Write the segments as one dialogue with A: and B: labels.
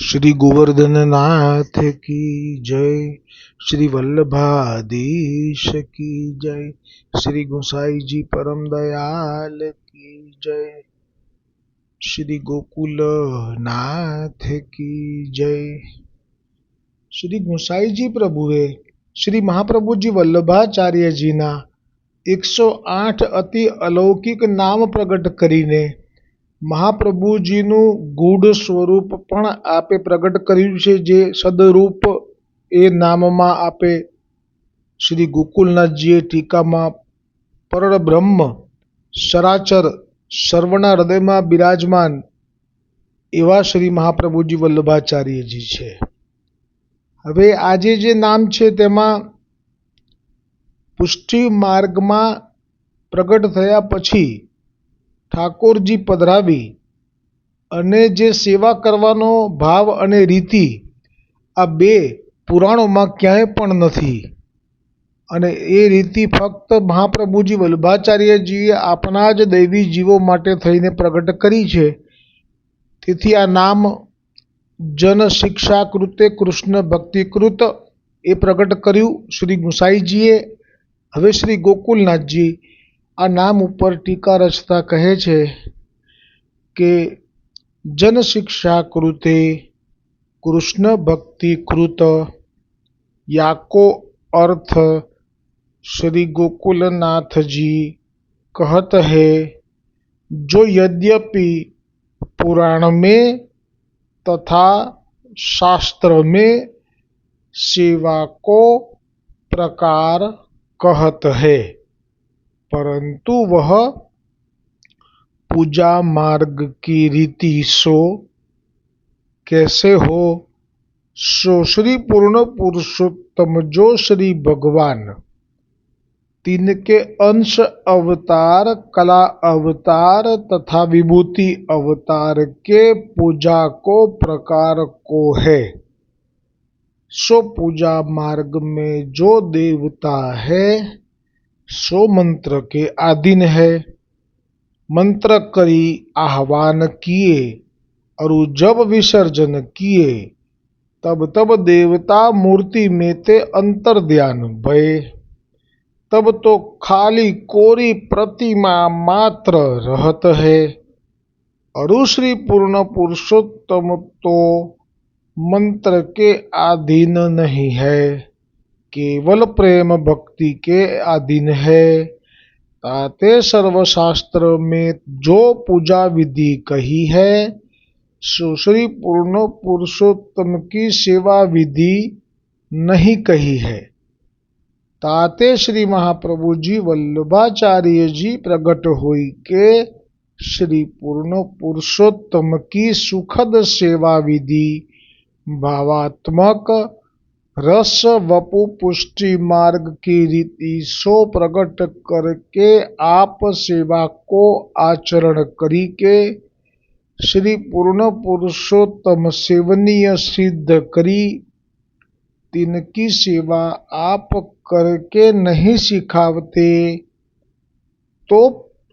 A: श्री गोवर्धन नाथ की जय। श्री वल्लभाधीश की जय। श्री गोसाई जी परम दयाल की जय। श्री गोकुल नाथ की जय। श्री गोसाई जी प्रभुए श्री महाप्रभु जी वल्लभाचार्य जी ना 108 अति अलौकिक नाम प्रगट करीने મહાપ્રભુજીનું ગૂઢ સ્વરૂપ પણ આપે પ્રગટ કર્યું છે, જે સદરૂપ એ નામમાં આપે શ્રી ગોકુલનાથજીએ ટીકામાં પરબ્રહ્મ સરાચર સર્વના હૃદયમાં બિરાજમાન એવા શ્રી મહાપ્રભુજી વલ્લભાચાર્યજી છે. હવે આજે જે નામ છે તેમાં પુષ્ટિ માર્ગમાં પ્રગટ થયા પછી ઠાકોરજી પધરાવી અને જે સેવા કરવાનો ભાવ અને રીતિ આ બે પુરાણોમાં ક્યાંય પણ નથી, અને એ રીતિ ફક્ત મહાપ્રભુજી વલ્લભાચાર્યજીએ આપણા જ દૈવી જીવો માટે થઈને પ્રગટ કરી છે. તેથી આ નામ જન શિક્ષાકૃતે કૃષ્ણ ભક્તિકૃત એ પ્રગટ કર્યું શ્રી ગુસાઈજીએ. હવે શ્રી ગોકુલનાથજી આ નામ ઉપર ટીકા રચતા કહે છે કે જન શિક્ષા કૃતે કૃષ્ણ ભક્તિ કૃત याको अर्थ श्री गोकुलनाथ जी कहत है, जो यद्यपि पुराण में तथा शास्त्र में सेवा को प्रकार कहत है, परंतु वह पूजा मार्ग की रीति सो कैसे हो, सो श्री पूर्ण पुरुषोत्तम जो श्री भगवान तिनके अंश अवतार कला अवतार तथा विभूति अवतार के पूजा को प्रकार को है, सो पूजा मार्ग में जो देवता है सो मंत्र के अधीन है. मंत्र करी आह्वान किए और जब विसर्जन किए तब तब देवता मूर्ति में ते अंतर ध्यान भये, तब तो खाली कोरी प्रतिमा मात्र रहत है. और श्री पूर्ण पुरुषोत्तम तो मंत्र के अधीन नहीं है, केवल प्रेम भक्ति के अधीन है. ताते सर्वशास्त्र में जो पूजा विधि कही है सो श्री पूर्ण पुरुषोत्तम की सेवा विधि नहीं कही है. ताते श्री महाप्रभु जी वल्लभाचार्य जी प्रगट हुई के श्री पूर्ण पुरुषोत्तम की सुखद सेवा विधि भावात्मक रस वपु पुष्टि मार्ग की रीति सो प्रगट करके आप सेवा को आचरण करी के श्री पूर्ण पुरुषोत्तम सेवनीय सिद्ध करी. तिनकी सेवा आप करके नहीं सिखावते तो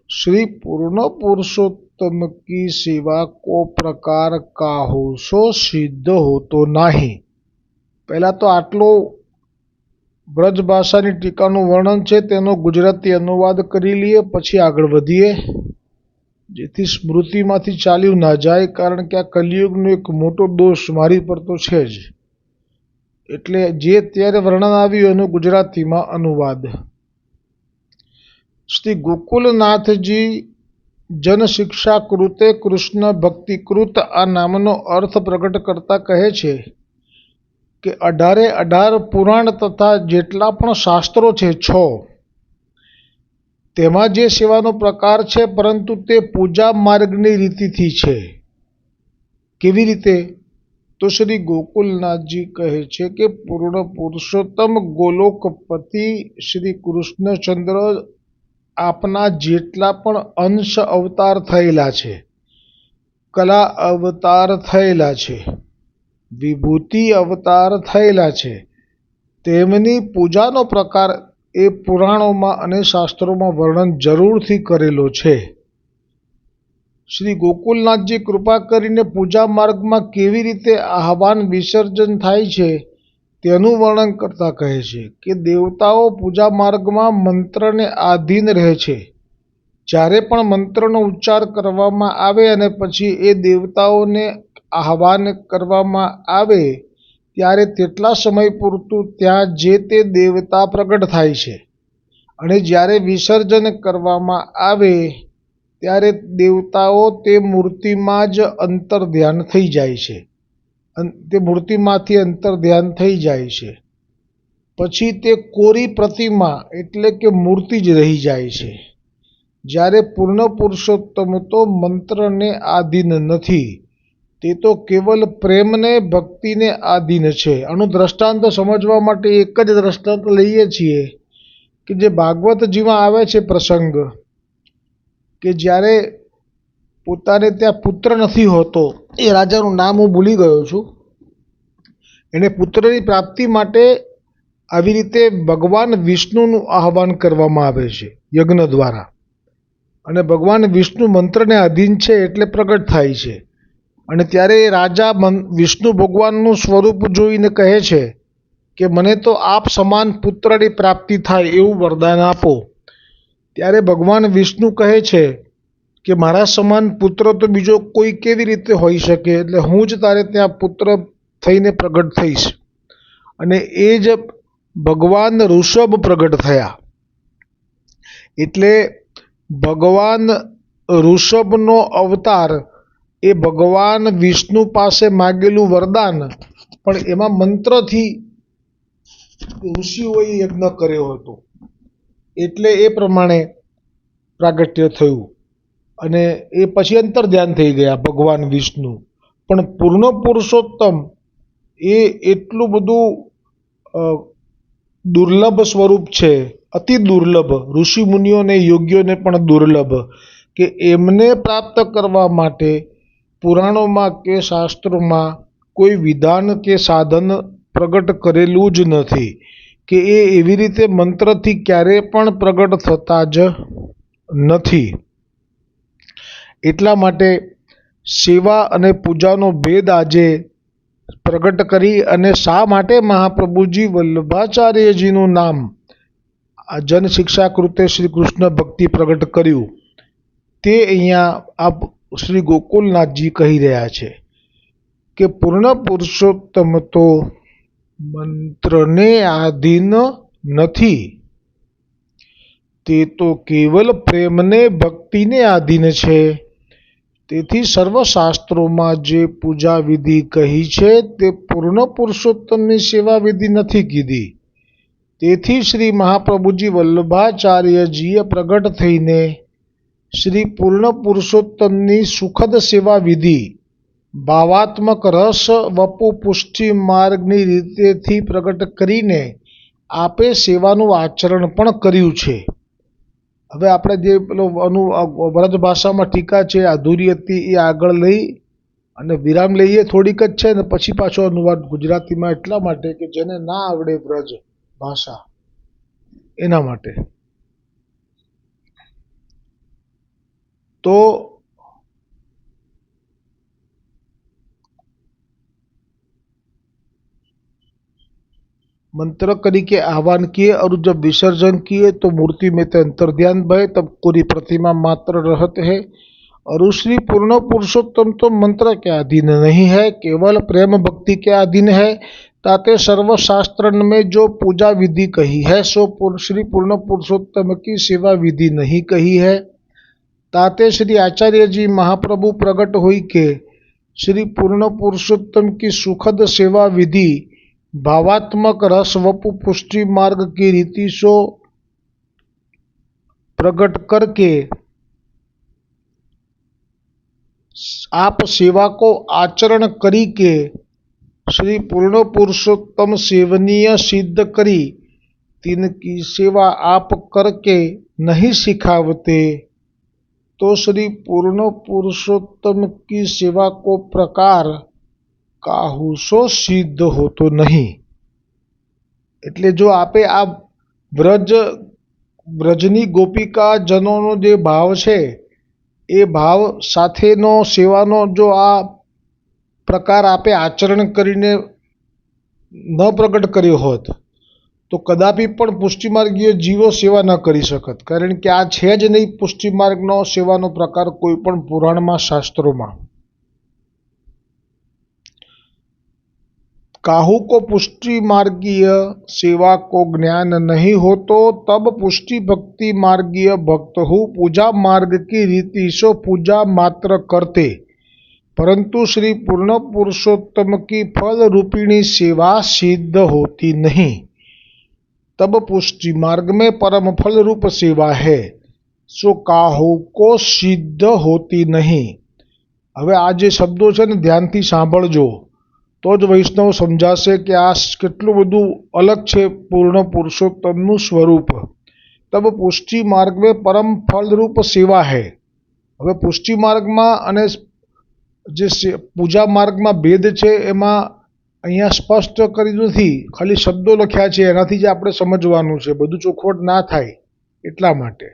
A: श्री पूर्ण पुरुषोत्तम की सेवा को प्रकार का हो सो सिद्ध हो तो नहीं. पहला तो आटलो ब्रज भाषानी टीकाનું વર્ણન છે તેનો ગુજરાતી અનુવાદ કરી લઈએ, પછી આગળ વધીએ જેથી સ્મૃતિમાંથી ચાલ્યું ના જાય, કારણ કે આ કલિયુગનો એક મોટો દોષ મારી પર તો છે જ. એટલે જે ત્યારે વર્ણન આવ્યું એનો ગુજરાતીમાં અનુવાદ. શ્રી ગોકુલનાથજી જન શિક્ષા કૃતે કૃષ્ણ ભક્તિકૃત આ નામનો અર્થ પ્રગટ કરતા કહે છે કે 18 પુરાણ તથા જેટલા પણ શાસ્ત્રો છે 6 તેમાં જે સેવાનો પ્રકાર છે, પરંતુ તે પૂજા માર્ગની રીતિથી છે. કેવી રીતે? તો શ્રી ગોકુલનાથજી કહે છે કે પૂર્ણ પુરુષોત્તમ ગોલોકપતિ શ્રી કૃષ્ણચંદ્ર આપના જેટલા પણ અંશ અવતાર થયેલા છે, કલા અવતાર થયેલા છે, વિભૂતિ અવતાર થયેલા છે, તેમની પૂજાનો પ્રકાર એ પુરાણોમાં અને શાસ્ત્રોમાં વર્ણન જરૂરથી કરેલો છે. શ્રી ગોકુલનાથજી કૃપા કરીને પૂજા માર્ગમાં કેવી રીતે આહવાન વિસર્જન થાય છે તેનું વર્ણન કરતા કહે છે કે દેવતાઓ પૂજા માર્ગમાં મંત્રને આધીન રહે છે. જ્યારે પણ મંત્રનો ઉચ્ચાર કરવામાં આવે અને પછી એ દેવતાઓને આહવાન કરવામાં આવે ત્યારે તેટલા સમય પૂરતું ત્યાં જે તે દેવતા પ્રગટ થાય છે અને જ્યારે વિસર્જન કરવામાં આવે ત્યારે દેવતાઓ તે મૂર્તિમાં જ અંતર્ધ્યાન થઈ જાય છે. તે મૂર્તિમાંથી અંતર્ધ્યાન થઈ જાય છે. પછી તે કોરી પ્રતિમા એટલે કે મૂર્તિ જ રહી જાય છે. જ્યારે પૂર્ણ પુરુષોત્તમ તો મંત્રને આધીન નથી, તે તો કેવલ પ્રેમને ભક્તિને આધીન છે. આનું દ્રષ્ટાંત સમજવા માટે એક જ દ્રષ્ટાંત લઈએ છીએ કે જે ભાગવતજીમાં આવે છે પ્રસંગ કે જ્યારે પોતાને ત્યાં પુત્ર નથી હોતો, એ રાજાનું નામ હું ભૂલી ગયો છું, એને પુત્રની પ્રાપ્તિ માટે આવી રીતે ભગવાન વિષ્ણુનું આહવાન કરવામાં આવે છે યજ્ઞ દ્વારા, અને ભગવાન વિષ્ણુ મંત્રને અધીન છે એટલે પ્રગટ થાય છે. અને ત્યારે રાજા વિષ્ણુ ભગવાનનું સ્વરૂપ જોઈને કહે છે કે મને તો આપ સમાન પુત્રની પ્રાપ્તિ થાય એવું વરદાન આપો. ત્યારે ભગવાન વિષ્ણુ કહે છે કે મારા સમાન પુત્ર તો બીજો કોઈ કેવી રીતે હોઈ શકે, એટલે હું જ તારે ત્યાં પુત્ર થઈને પ્રગટ થઈશ. અને એ જ ભગવાન ઋષભ પ્રગટ થયા. એટલે ભગવાન ઋષભનો અવતાર એ ભગવાન વિષ્ણુ પાસે માગેલું વરદાન, પણ એમાં મંત્રથી ઋષિઓએ યજ્ઞ કર્યો હતો એટલે એ પ્રમાણે પ્રાગટ્ય થયું અને એ પછી અંતર્ધ્યાન થઈ ગયા ભગવાન વિષ્ણુ. પણ પૂર્ણ પુરુષોત્તમ એ એટલું બધું દુર્લભ સ્વરૂપ છે, અતિ દુર્લભ, ઋષિ મુનિઓને યોગ્યોને પણ દુર્લભ, કે એમને પ્રાપ્ત કરવા માટે પુરાણોમાં કે શાસ્ત્રોમાં કોઈ વિધાન કે સાધન પ્રગટ કરેલું જ નથી, કે એ એવી રીતે મંત્રથી ક્યારેય પણ પ્રગટ થતા જ નથી. એટલા માટે સેવા અને પૂજાનો ભેદ આજે પ્રગટ કરી અને શા માટે મહાપ્રભુજી વલ્લભાચાર્યજીનું નામ આ જન શિક્ષા કૃતે શ્રી કૃષ્ણ ભક્તિ પ્રગટ કર્યું તે અહીંયા આપ શ્રી ગોકુલનાથજી કહી રહ્યા છે કે પૂર્ણ પુરુષોત્તમ તો મંત્રને આધીન નથી, તે તો કેવલ પ્રેમને ભક્તિને આધીન છે. તેથી સર્વશાસ્ત્રોમાં જે પૂજા વિધિ કહી છે તે પૂર્ણ પુરુષોત્તમની સેવા વિધિ નથી કીધી. તેથી શ્રી મહાપ્રભુજી વલ્લભાચાર્યજીએ પ્રગટ થઈને શ્રી પૂર્ણ પુરુષોત્તમની સુખદ સેવા વિધિ ભાવાત્મક રસ વપુ પુષ્ટિ માર્ગની રીતેથી પ્રગટ કરીને આપે સેવાનું આચરણ પણ કર્યું છે. હવે આપણે જે પેલો વ્રજ ભાષામાં ટીકા છે અધૂરી હતી એ આગળ લઈ અને વિરામ લઈએ થોડીક જ છે ને પછી પાછો અનુવાદ ગુજરાતીમાં, એટલા માટે કે જેને ના આવડે વ્રજ ભાષા એના માટે. तो मंत्र करके आह्वान किए और जब विसर्जन किए तो मूर्ति में तो अंतर्ध्यान भय, तब पूरी प्रतिमा मात्र रहते है. और श्री पूर्ण पुरुषोत्तम तो मंत्र के अधीन नहीं है, केवल प्रेम भक्ति के अधीन है. ताते सर्वशास्त्र में जो पूजा विधि कही है सो श्री पूर्ण पुरुषोत्तम की सेवा विधि नहीं कही है. ताते श्री आचार्य जी महाप्रभु प्रकट हुई के श्री पूर्ण पुरुषोत्तम की सुखद सेवा विधि भावात्मक रस वपु पुष्टि मार्ग की रीति सो प्रकट करके आप सेवा को आचरण करी के श्री पूर्ण पुरुषोत्तम सेवनीय सिद्ध करी, तिनकी सेवा आप करके नहीं सिखावते तो श्री पूर्ण पुरुषोत्तम की सेवा को प्रकार काहुसो सिद्ध होतो नहीं. એટલે જો આપે આ વ્રજની ગોપિકા જનોનો જે ભાવ છે એ ભાવ સાથેનો સેવાનો જો આ પ્રકાર આપે આચરણ કરીને ન પ્રગટ કર્યો હોત તો કદાપી પણ પુષ્ટિમાર્ગીય જીવો સેવા ન કરી શકત, કારણ કે આ છે જ નહીં પુષ્ટિમાર્ગનો સેવાનો પ્રકાર કોઈ પણ પુરાણમાં, શાસ્ત્રોમાં. काहू को पुष्टि मार्गीय सेवा को ज्ञान नहीं हो तो तब पुष्टि भक्ति मार्गीय भक्त हो पूजा मार्ग की रीति सो पूजा मात्र करते, परंतु श्री पूर्ण पुरुषोत्तम की फल रूपिणी सेवा सिद्ध होती नहीं. तब पुष्टि मार्ग में परम फल रूप सेवा है सो काहू को सिद्ध होती नहीं. હવે આ જે શબ્દો છે ને ધ્યાનથી સાંભળજો તો જ વૈષ્ણવ સમજાશે કે આ કેટલું બધું અલગ છે પૂર્ણ પુરુષોત્તમનું સ્વરૂપ. તબ પુષ્ટિ માર્ગ મેં પરમ ફલરૂપ સેવા હૈ. હવે પુષ્ટિ માર્ગમાં અને જે પૂજા માર્ગમાં ભેદ છે એમાં અહીંયા સ્પષ્ટ કર્યું નથી, ખાલી શબ્દો લખ્યા છે, એનાથી જ આપણે સમજવાનું છે, બધું ચોખવટ ના થાય એટલા માટે.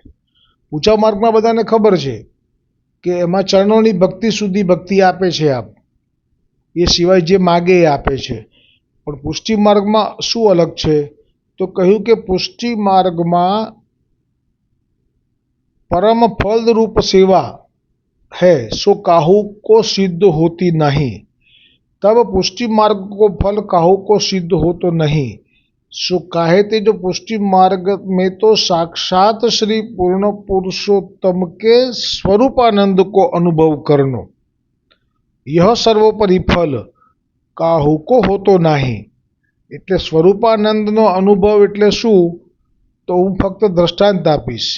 A: પૂજા માર્ગમાં બધાને ખબર છે કે એમાં ચરણોની ભક્તિ સુધી ભક્તિ આપે છે આપ, એ સિવાય જે માગે એ આપે છે. પણ પુષ્ટિ માર્ગમાં શું અલગ છે તો કહ્યું કે પુષ્ટિ માર્ગમાં परम फल रूप सेवा है सो काहू को सिद्ध होती नहीं. तब पुष्टि मार्ग को फल काहू को सिद्ध हो तो नहीं. सो काहे ते जो पुष्टि मार्ग में तो साक्षात श्री पूर्ण पुरुषोत्तम के स्वरूपानंद को अनुभव करनो यह सर्वोपरि फल काहू को होतो नहीं. એટલે સ્વરૂપાનંદનો અનુભવ એટલે શું તો હું ફક્ત દ્રષ્ટાંત આપીશ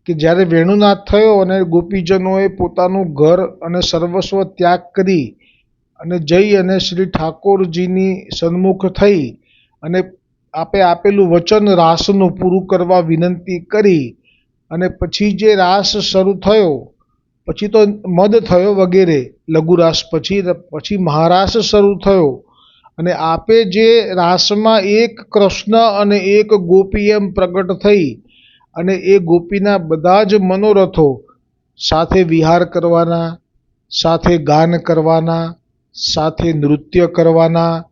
A: કે જ્યારે વેણુનાથ થયો અને ગોપીજનોએ પોતાનું ઘર અને સર્વસ્વ ત્યાગ કરી અને જઈ અને શ્રી ઠાકોરજીની સન્મુખ થઈ અને આપે આપેલું વચન રાસનું પૂરું કરવા વિનંતી કરી અને પછી જે રાસ શરૂ થયો, પછી તો મદ થયો વગેરે લઘુરાસ, પછી મહારાસ શરૂ થયો અને આપે જે રાસમાં એક કૃષ્ણ અને એક ગોપી એમ પ્રગટ થઈ અને એ ગોપીના બધા જ મનોરથો સાથે વિહાર કરવાના, સાથે ગાન કરવાના, સાથે નૃત્ય કરવાના,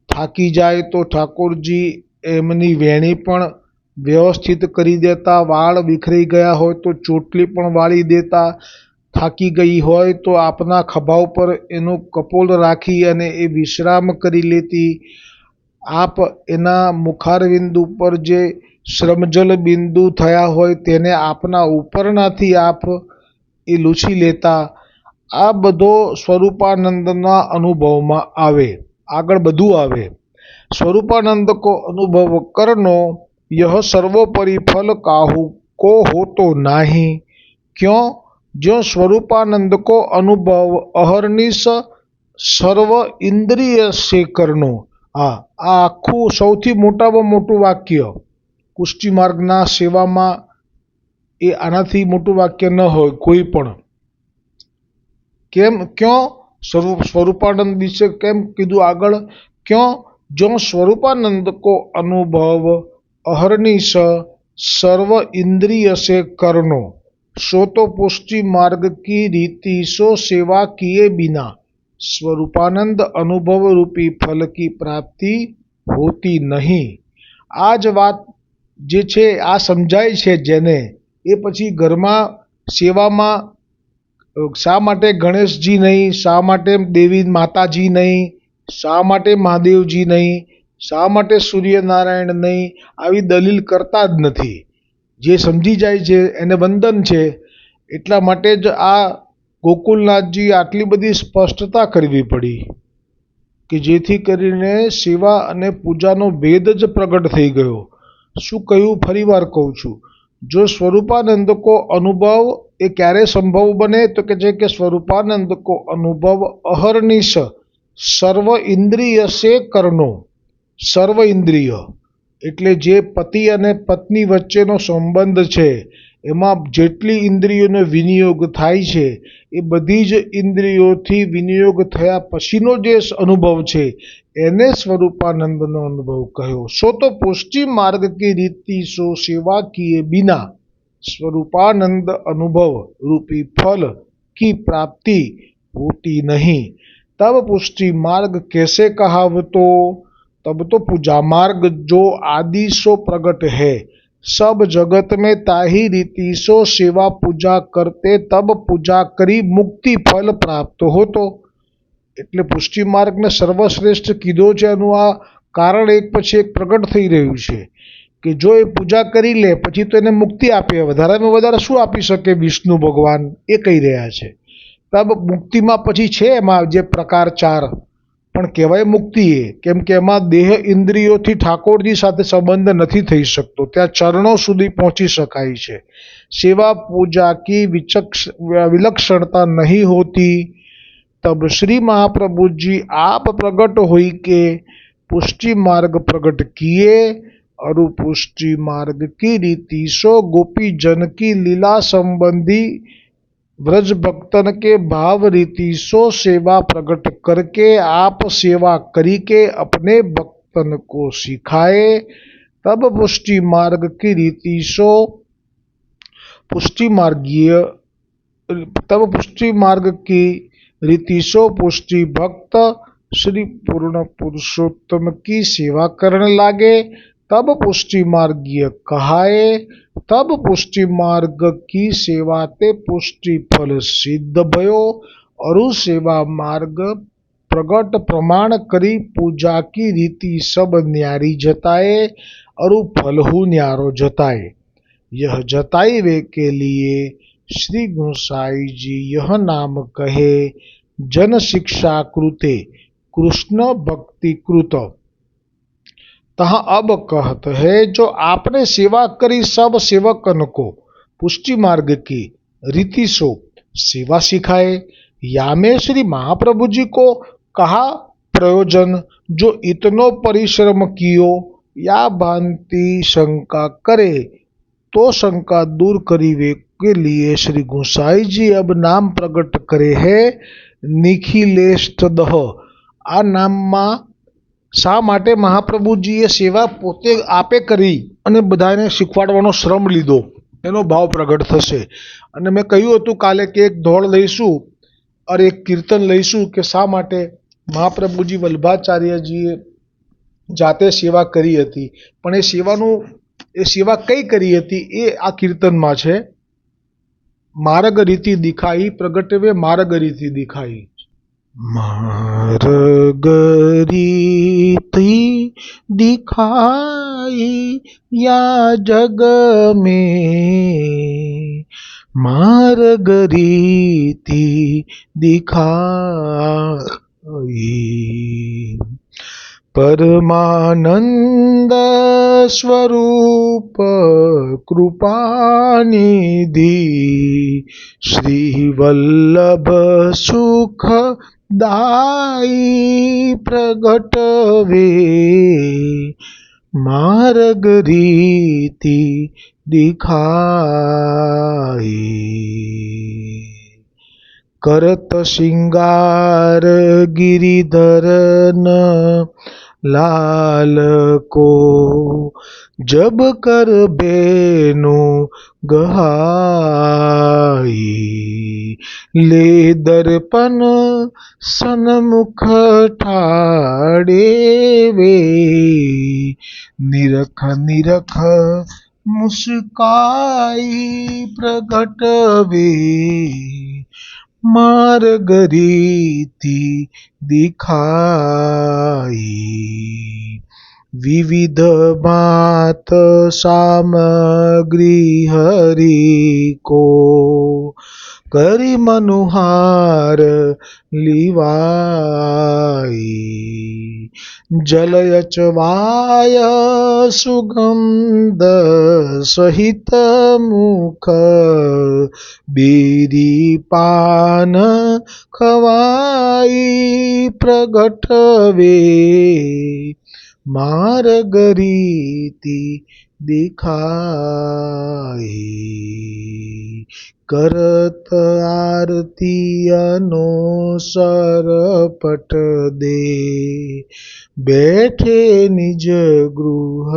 A: થાકી જાય તો ઠાકોરજી એમની વેણી પણ વ્યવસ્થિત કરી દેતા, વાળ વિખરાઈ ગયા હોય તો ચોટલી પણ વાળી દેતા, થાકી ગઈ હોય તો આપના ખભા ઉપર એનો કપોલ રાખી અને એ વિશ્રામ કરી લેતી. આપ એના મુખારવિંદ ઉપર જે શ્રમજલ બિંદુ થયા હોય તેને આપના ઉપરનાથી આપ એ લૂછી લેતા. આ બધો સ્વરૂપાનંદના અનુભવમાં આવે. આગળ બધું આવે. स्वरूपानंद को अनुभव करनो यह सर्वोपरि फल काहू को हो तो नहीं. क्यों? जो स्वरूपानंद को अनुभव अहर्निश सर्व इंद्रिय से करनो. આ આખું સૌથી મોટામાં મોટું વાક્ય પુષ્ટિ માર્ગના સેવામાં, એ આનાથી મોટું વાક્ય ન હોય કોઈ પણ. કેમ? ક્यों? સ્વરૂપાનંદ વિશે કેમ કીધું આગળ? क्यों? जो स्वरूपानंद को अनुभव अहर्निश सर्व इंद्रिय से करनो सो तो पुष्टि मार्ग की रीति सो सेवा किए बिना स्वरूपानंद अनुभव रूपी फल की प्राप्ति होती नहीं. આ જ વાત જે છે આ સમજાય છે જેને, એ પછી ઘરમાં સેવામાં શા માટે ગણેશજી નહીં, શા માટે દેવી માતાજી નહીં, શા માટે મહાદેવજી નહીં, શા માટે સૂર્યનારાયણ નહીં, આવી દલીલ કરતા જ નથી. જે સમજી જાય છે એને વંદન છે. એટલા માટે જ આ ગોકુલનાથજી આટલી બધી સ્પષ્ટતા કરવી પડી કે જેથી કરીને સેવા અને પૂજાનો ભેદ જ પ્રગટ થઈ ગયો. શું કહ્યું? ફરીવાર કહું છું. જો સ્વરૂપાનંદ કો અનુભવ એ ક્યારે સંભવ બને તો કે છે કે સ્વરૂપાનંદ કો અનુભવ અહર્નિશ સર્વ ઇન્દ્રિય સે કરનો. સર્વ ઇન્દ્રિય એટલે જે પતિ અને પત્ની વચ્ચેનો સંબંધ છે એમાં જેટલી ઇન્દ્રિયોનો વિનિયોગ થાય છે એ બધી જ ઇન્દ્રિયોથી વિનિયોગ થયા પછીનો જે અનુભવ છે એને સ્વરૂપાનંદનો અનુભવ કહ્યો. સો તો પુષ્ટિ માર્ગ કી રીતિ સો સેવા કિએ બિના स्वरूपानंद अनुभव रूपी फल की प्राप्ति होती नहीं। तब पुष्टि मार्ग कैसे कहावतो? तब तो पूजा मार्ग जो आदि सो प्रगट है, सब जगत में ताही रीति सो सेवा पूजा करते तब पूजा करी मुक्ति फल प्राप्त होतो। એટલે પુષ્ટિ માર્ગને સર્વશ્રેષ્ઠ કીધો છે એનું આ કારણ એક પછી એક પ્રગટ થઈ રહ્યું છે કે જો એ પૂજા કરી લે પછી તો એને મુક્તિ આપે, વધારેમાં વધારે શું આપી શકે વિષ્ણુ ભગવાન એ કહી રહ્યા છે। તબ મુક્તિમાં પછી છે એમાં જે પ્રકાર ચાર, પણ કહેવાય મુક્તિ એ કેમ કે એમાં દેહ ઇન્દ્રિયોથી ઠાકોરજી સાથે સંબંધ નથી થઈ શકતો, ત્યાં ચરણો સુધી પહોંચી શકાય છે। સેવા પૂજા की विलक्षणता नहीं होती। तब श्री महाप्रभु जी आप प्रकट हुई के पुष्टि मार्ग प्रकट किए और पुष्टि मार्ग की रीति सो गोपी जन की लीला संबंधी व्रज भक्तन के भाव रीति सो सेवा प्रकट करके आप सेवा करी के अपने भक्तन को सिखाए। तब पुष्टि मार्ग की रीति सो पुष्टि मार्गीय तब पुष्टि मार्ग की रीति सो पुष्टि भक्त श्री पूर्ण पुरुषोत्तम की सेवा करने लागे। तब पुष्टि मार्गीय कहाए। तब पुष्टि मार्ग की सेवा ते पुष्टि फल सिद्ध भयो और सेवा मार्ग प्रगट प्रमाण करी पूजा की रीति सब न्यारी जताए और फल हु न्यारो जताए। यह जताई वे के लिए श्री गोसाई जी यह नाम कहे जन शिक्षा कृते कृष्ण भक्ति कृत। तहाँ अब कहत है जो आपने सेवा करी सब सेवकन को पुष्टि मार्ग की रीति सो सेवा सिखाए। या में श्री महाप्रभु जी को कहा प्रयोजन जो इतनो परिश्रम कियो, या भांति शंका करे तो शंका दूर करीवे के लिए श्री गोसाई जी अब नाम प्रकट करे है નિખિલેષ્ટદહ। આ નામમાં શા માટે મહાપ્રભુજીએ સેવા પોતે આપે કરી અને બધાને શીખવાડવાનો શ્રમ લીધો એનો ભાવ પ્રગટ થશે। અને મેં કહ્યું હતું કાલે કે એક ધોળ લઈશું और એક કીર્તન લઈશું કે શા માટે મહાપ્રભુજી વલ્ભાચાર્યજીએ જાતે સેવા કરી હતી, પણ એ સેવા કઈ કરી હતી એ આ કીર્તનમાં છે। मार्ग रीति दिखाई प्रगटवे मार्ग रीति दिखाई। मार्ग रीति दिखाई या जग में, मार्ग रीति दिखाई परमानंद स्वरूप कृपानिधि श्री वल्लभ सुख दाई प्रगट वे मार्ग रीति दिखाई। करत सिंगार गिरिधरन लाल को जब कर बेनु गहाई, ले दर्पण सन्मुख ठाड़े वे निरख निरख मुस्काई प्रगट वे मार्ग रीति दिखाई। विविध बात सामग्री हरि को करी मनुहार लिवाई, जलयचवाय सुगंध सहित मुख बेरी पान खवाई प्रगट वे मार्ग रीति दिखाई। करत आरती अनोसर पट दे बैठे निज गृह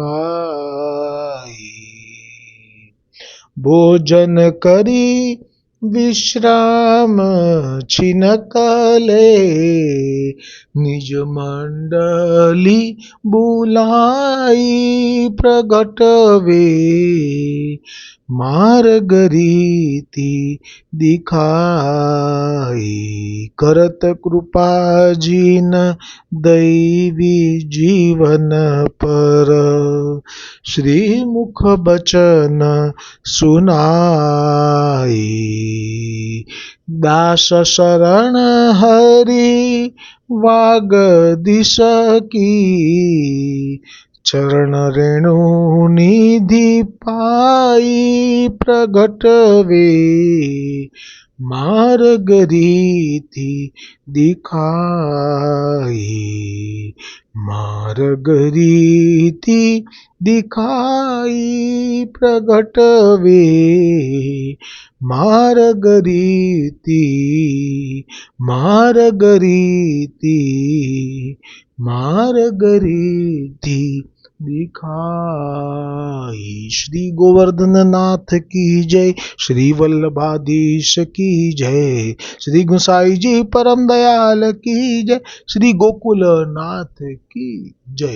A: आई, ભોજન કરી વિશ્રામ છીનકલે નિજ મંડલી બુલાઈ પ્રગટવે માર્ગ રીતિ દિખાઈ કરત કૃપાજીન દૈવી જીવન પર શ્રી મુખ બચન સુનાઈ દાસ શરણ હરી વાગદિશ કી ચરણ રેણુ નિધિ પાઈ પ્રગટવે માર્ગ રીતિ દિખાઈ માર્ગ રીતિ દિખાઈ પ્રગટવે માર્ગ રીતિ માર્ગ રીતિ માર્ગ રીતિ દિખાઈ શ્રી ગોવર્ધનનાથ કી જય શ્રી વલ્લભાધીશ કી જય શ્રી ગુસાઈજી પરમ દયાલ કી જય શ્રી ગોકુલનાથ કી જય